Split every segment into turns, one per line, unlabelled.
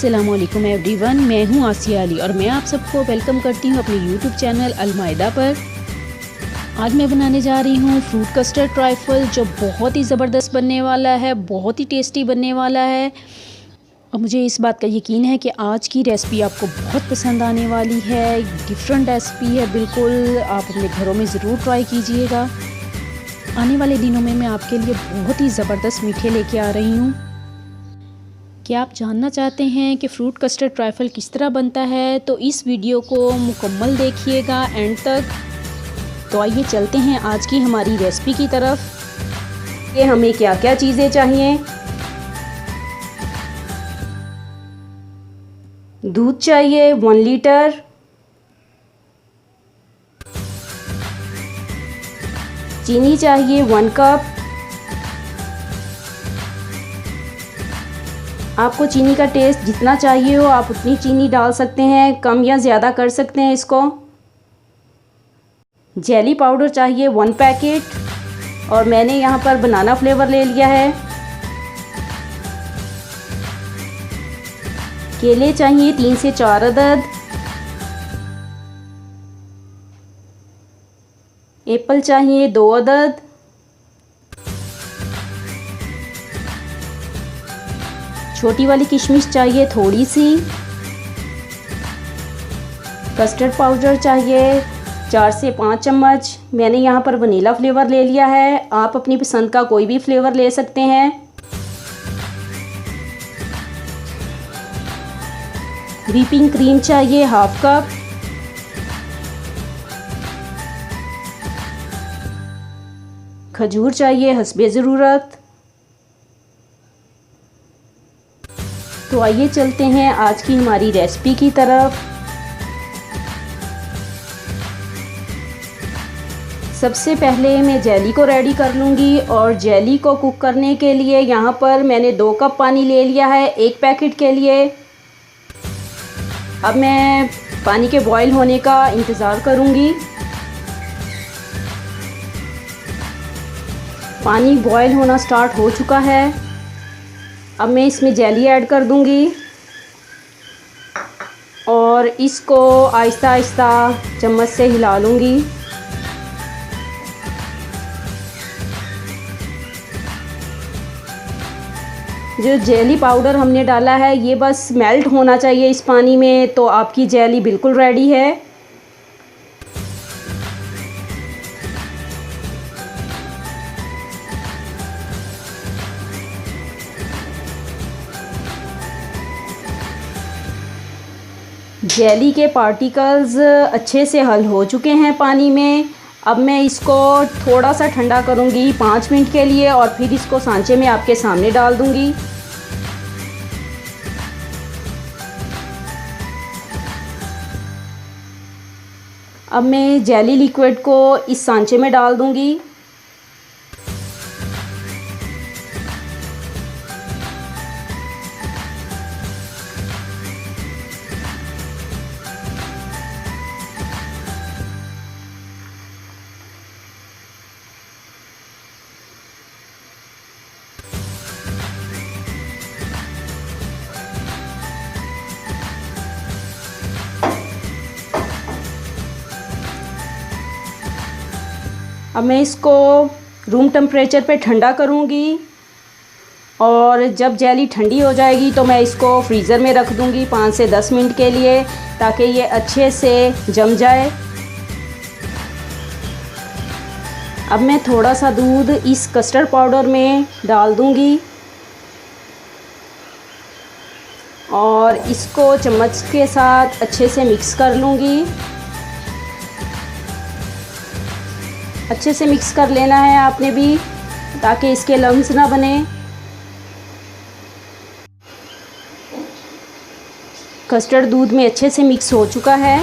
अस्सलामुअलैकुम एवरीवन, मैं हूं आसिया अली और मैं आप सबको वेलकम करती हूं अपने यूट्यूब चैनल अलमायदा पर। आज मैं बनाने जा रही हूं फ्रूट कस्टर्ड ट्राइफल, जो बहुत ही ज़बरदस्त बनने वाला है, बहुत ही टेस्टी बनने वाला है। और मुझे इस बात का यकीन है कि आज की रेसिपी आपको बहुत पसंद आने वाली है। डिफरेंट रेसिपी है बिल्कुल, आप अपने घरों में ज़रूर ट्राई कीजिएगा। आने वाले दिनों में मैं आपके लिए बहुत ही ज़बरदस्त मीठे लेके आ रही हूँ। क्या आप जानना चाहते हैं कि फ्रूट कस्टर्ड ट्राइफल किस तरह बनता है, तो इस वीडियो को मुकम्मल देखिएगा एंड तक। तो आइए चलते हैं आज की हमारी रेसिपी की तरफ।
ये हमें क्या क्या चीज़ें चाहिए। दूध चाहिए 1 लीटर, चीनी चाहिए 1 कप। आपको चीनी का टेस्ट जितना चाहिए हो आप उतनी चीनी डाल सकते हैं, कम या ज़्यादा कर सकते हैं इसको। जेली पाउडर चाहिए 1 पैकेट और मैंने यहाँ पर बनाना फ्लेवर ले लिया है। केले चाहिए 3 से 4 अदद। एप्पल चाहिए 2 अदद। छोटी वाली किशमिश चाहिए थोड़ी सी। कस्टर्ड पाउडर चाहिए 4 से 5 चम्मच। मैंने यहाँ पर वनीला फ्लेवर ले लिया है, आप अपनी पसंद का कोई भी फ्लेवर ले सकते हैं। व्हिपिंग क्रीम चाहिए 1/2 कप। खजूर चाहिए हस्बे ज़रूरत। तो आइए चलते हैं आज की हमारी रेसिपी की तरफ। सबसे पहले मैं जेली को रेडी कर लूँगी और जेली को कुक करने के लिए यहाँ पर मैंने 2 कप पानी ले लिया है 1 पैकेट के लिए। अब मैं पानी के बॉईल होने का इंतज़ार करूँगी। पानी बॉईल होना स्टार्ट हो चुका है। अब मैं इसमें जेली ऐड कर दूंगी और इसको आहिस्ता आहिस्ता चम्मच से हिला लूँगी। जो जेली पाउडर हमने डाला है ये बस मेल्ट होना चाहिए इस पानी में, तो आपकी जेली बिल्कुल रेडी है। जेली के पार्टिकल्स अच्छे से हल हो चुके हैं पानी में। अब मैं इसको थोड़ा सा ठंडा करूंगी 5 मिनट के लिए और फिर इसको सांचे में आपके सामने डाल दूंगी। अब मैं जेली लिक्विड को इस सांचे में डाल दूंगी। अब मैं इसको रूम टेम्परेचर पे ठंडा करूँगी और जब जेली ठंडी हो जाएगी तो मैं इसको फ्रीज़र में रख दूँगी 5 से 10 मिनट के लिए, ताकि ये अच्छे से जम जाए। अब मैं थोड़ा सा दूध इस कस्टर्ड पाउडर में डाल दूँगी और इसको चम्मच के साथ अच्छे से मिक्स कर लूँगी। अच्छे से मिक्स कर लेना है आपने भी, ताकि इसके लम्स ना बने। कस्टर्ड दूध में अच्छे से मिक्स हो चुका है।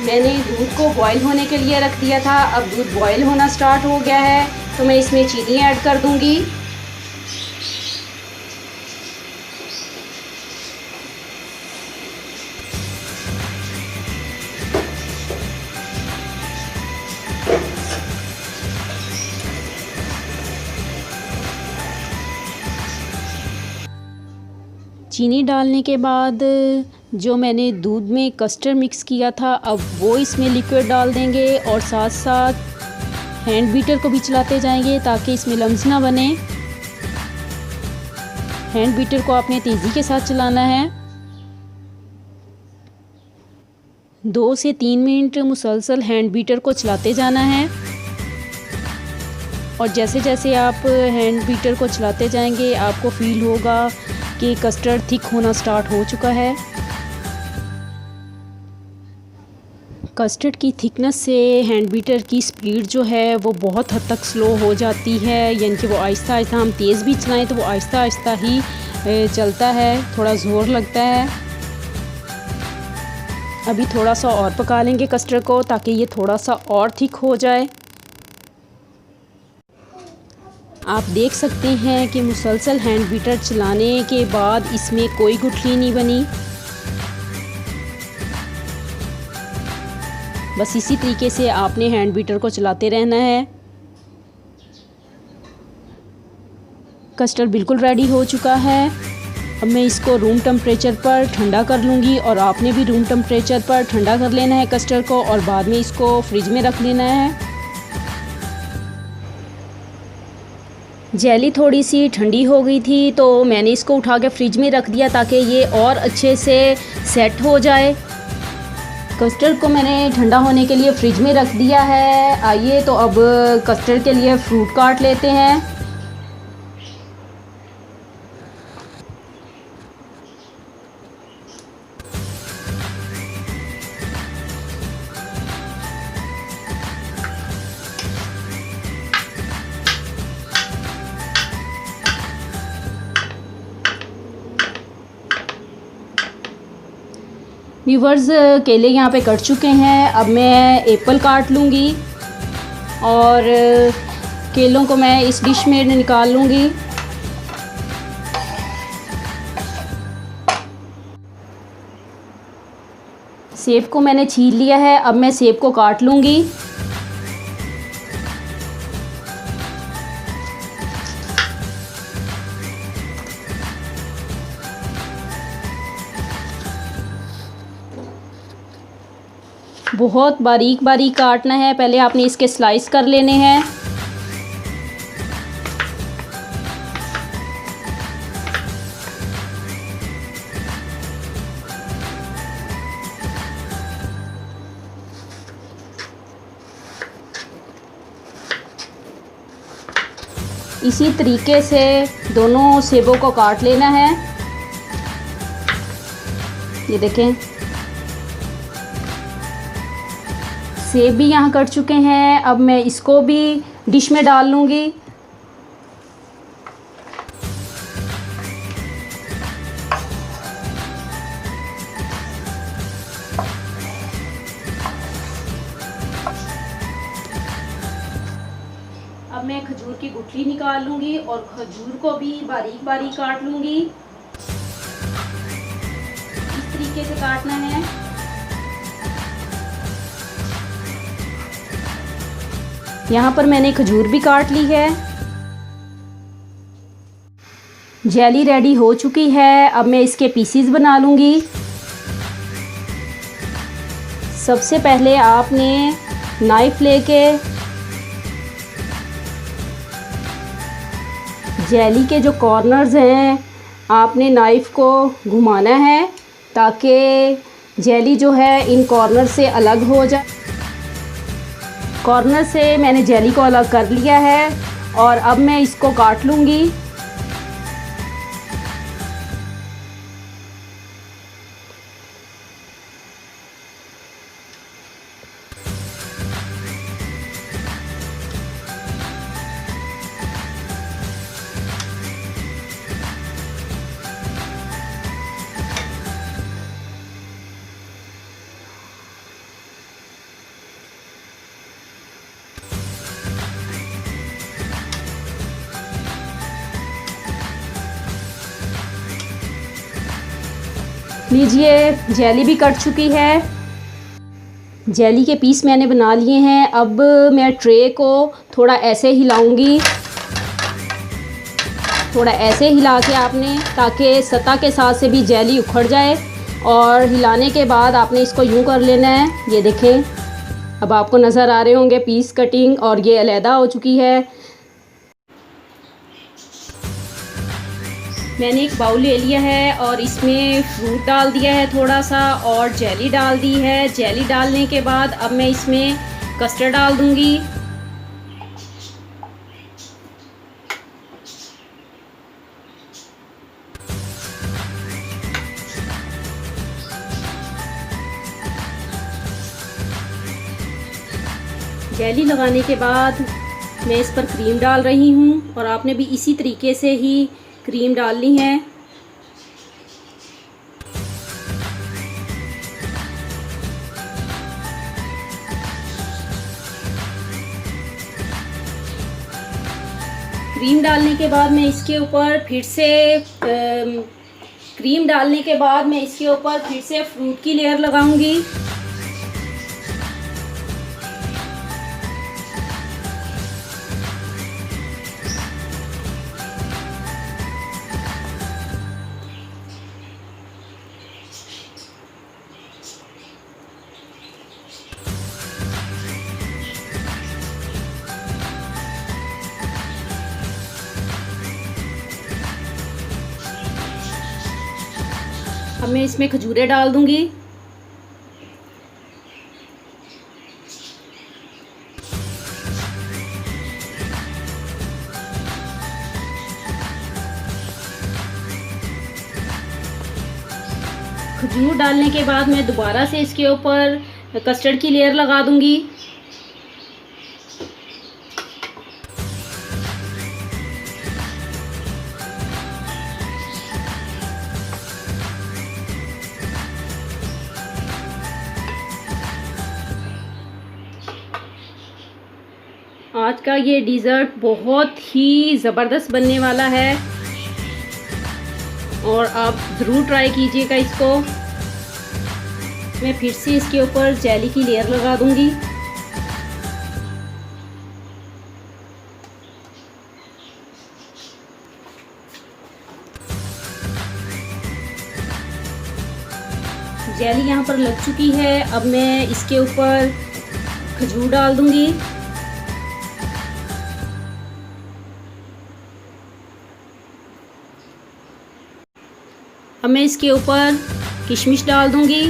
मैंने दूध को बॉईल होने के लिए रख दिया था, अब दूध बॉईल होना स्टार्ट हो गया है, तो मैं इसमें चीनी ऐड कर दूंगी।
चीनी डालने के बाद जो मैंने दूध में कस्टर्ड मिक्स किया था अब वो इसमें लिक्विड डाल देंगे और साथ साथ हैंड बीटर को भी चलाते जाएंगे ताकि इसमें लम्स ना बने। हैंड बीटर को आपने तेज़ी के साथ चलाना है। 2 से 3 मिनट मुसलसल हैंड बीटर को चलाते जाना है और जैसे जैसे आप हैंड बीटर को चलाते जाएंगे आपको फील होगा कि कस्टर्ड थिक होना स्टार्ट हो चुका है। कस्टर्ड की थिकनेस से हैंड बीटर की स्पीड जो है वो बहुत हद तक स्लो हो जाती है, यानी कि वो आहिस्ता आहिस्ता, हम तेज़ भी चलाएं तो वो आहिस्ता आहिस्ता ही चलता है, थोड़ा ज़ोर लगता है। अभी थोड़ा सा और पका लेंगे कस्टर्ड को ताकि ये थोड़ा सा और थिक हो जाए। आप देख सकते हैं कि मुसलसल हैंड बीटर चलाने के बाद इसमें कोई गुठली नहीं बनी। बस इसी तरीके से आपने हैंड बीटर को चलाते रहना है। कस्टर्ड बिल्कुल रेडी हो चुका है। अब मैं इसको रूम टेम्परेचर पर ठंडा कर लूँगी और आपने भी रूम टेम्परेचर पर ठंडा कर लेना है कस्टर्ड को और बाद में इसको फ्रिज में रख देना है। जेली थोड़ी सी ठंडी हो गई थी तो मैंने इसको उठा के फ्रिज में रख दिया ताकि ये और अच्छे से सेट हो जाए। कस्टर्ड को मैंने ठंडा होने के लिए फ्रिज में रख दिया है। आइए तो अब कस्टर्ड के लिए फ्रूट काट लेते हैं। व्यूवर्स, केले यहाँ पे कट चुके हैं। अब मैं एप्पल काट लूँगी और केलों को मैं इस डिश में निकाल लूँगी। सेब को मैंने छील लिया है। अब मैं सेब को काट लूँगी। बहुत बारीक बारीक काटना है। पहले आपने इसके स्लाइस कर लेने हैं। इसी तरीके से दोनों सेबों को काट लेना है। ये देखें, सेब भी यहाँ कट चुके हैं। अब मैं इसको भी डिश में डाल लूँगी। अब मैं खजूर की गुठली निकाल लूँगी और खजूर को भी बारीक बारीक काट लूँगी। इस तरीके से काटना है। यहाँ पर मैंने खजूर भी काट ली है। जेली रेडी हो चुकी है। अब मैं इसके पीसीज बना लूँगी। सबसे पहले आपने नाइफ लेके जेली के जो कॉर्नर्स हैं आपने नाइफ को घुमाना है ताकि जेली जो है इन कॉर्नर से अलग हो जाए। कॉर्नर से मैंने जेली को अलग कर लिया है और अब मैं इसको काट लूँगी। लीजिए, जेली भी कट चुकी है। जेली के पीस मैंने बना लिए हैं। अब मैं ट्रे को थोड़ा ऐसे हिलाऊंगी
थोड़ा ऐसे हिला के आपने, ताकि सतह के साथ से भी जेली उखड़ जाए। और हिलाने के बाद आपने इसको यूँ कर लेना है। ये देखें, अब आपको नज़र आ रहे होंगे पीस कटिंग, और ये अलहदा हो चुकी है। मैंने एक बाउल ले लिया है और इसमें फ्रूट डाल दिया है थोड़ा सा, और जेली डाल दी है। जेली डालने के बाद अब मैं इसमें कस्टर्ड डाल दूँगी। जेली लगाने के बाद मैं इस पर क्रीम डाल रही हूँ, और आपने भी इसी तरीके से ही क्रीम डालनी है। क्रीम डालने के बाद मैं इसके ऊपर फिर से फ्रूट की लेयर लगाऊंगी। अब मैं इसमें खजूरें डाल दूंगी। खजूर डालने के बाद मैं दोबारा से इसके ऊपर कस्टर्ड की लेयर लगा दूंगी। आज का ये डिज़र्ट बहुत ही ज़बरदस्त बनने वाला है, और आप ज़रूर ट्राई कीजिएगा इसको। मैं फिर से इसके ऊपर जेली की लेयर लगा दूंगी। जेली यहाँ पर लग चुकी है। अब मैं इसके ऊपर खजूर डाल दूंगी। अब मैं इसके ऊपर किशमिश डाल दूंगी।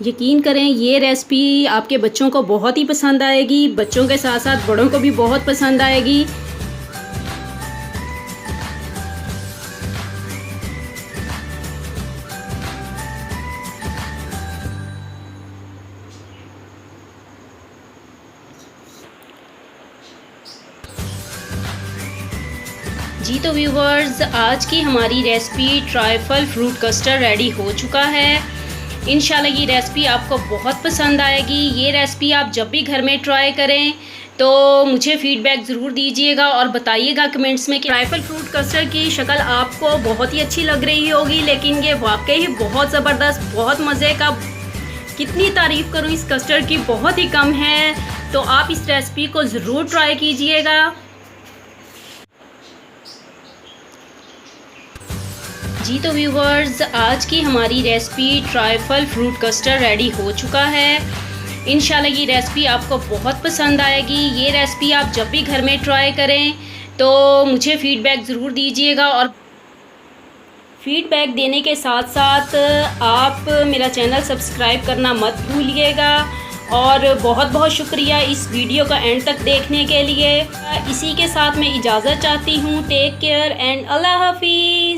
यकीन करें, ये रेसिपी आपके बच्चों को बहुत ही पसंद आएगी। बच्चों के साथ साथ बड़ों को भी बहुत पसंद आएगी। जी तो व्यूवर्स, आज की हमारी recipe trifle fruit custard ready हो चुका है। इंशाल्लाह ये रेसिपी आपको बहुत पसंद आएगी। ये रेसिपी आप जब भी घर में ट्राई करें तो मुझे फीडबैक ज़रूर दीजिएगा और बताइएगा कमेंट्स में कि ट्राइफल फ्रूट कस्टर्ड की शक्ल आपको बहुत ही अच्छी लग रही होगी, लेकिन ये वाकई ही बहुत ज़बरदस्त, बहुत मज़े का। कितनी तारीफ़ करूँ इस कस्टर्ड की, बहुत ही कम है। तो आप इस रेसिपी को ज़रूर ट्राई कीजिएगा। जी तो व्यूवर्स, आज की हमारी recipe trifle fruit custard ready हो चुका है। इंशाल्लाह ये रेसिपी आपको बहुत पसंद आएगी। ये रेसिपी आप जब भी घर में ट्राई करें तो मुझे फ़ीडबैक ज़रूर दीजिएगा, और फीडबैक देने के साथ साथ आप मेरा चैनल सब्सक्राइब करना मत भूलिएगा। और बहुत बहुत शुक्रिया इस वीडियो का एंड तक देखने के लिए। इसी के साथ मैं इजाज़त चाहती हूँ। टेक केयर एंड अल्लाह हाफिज़।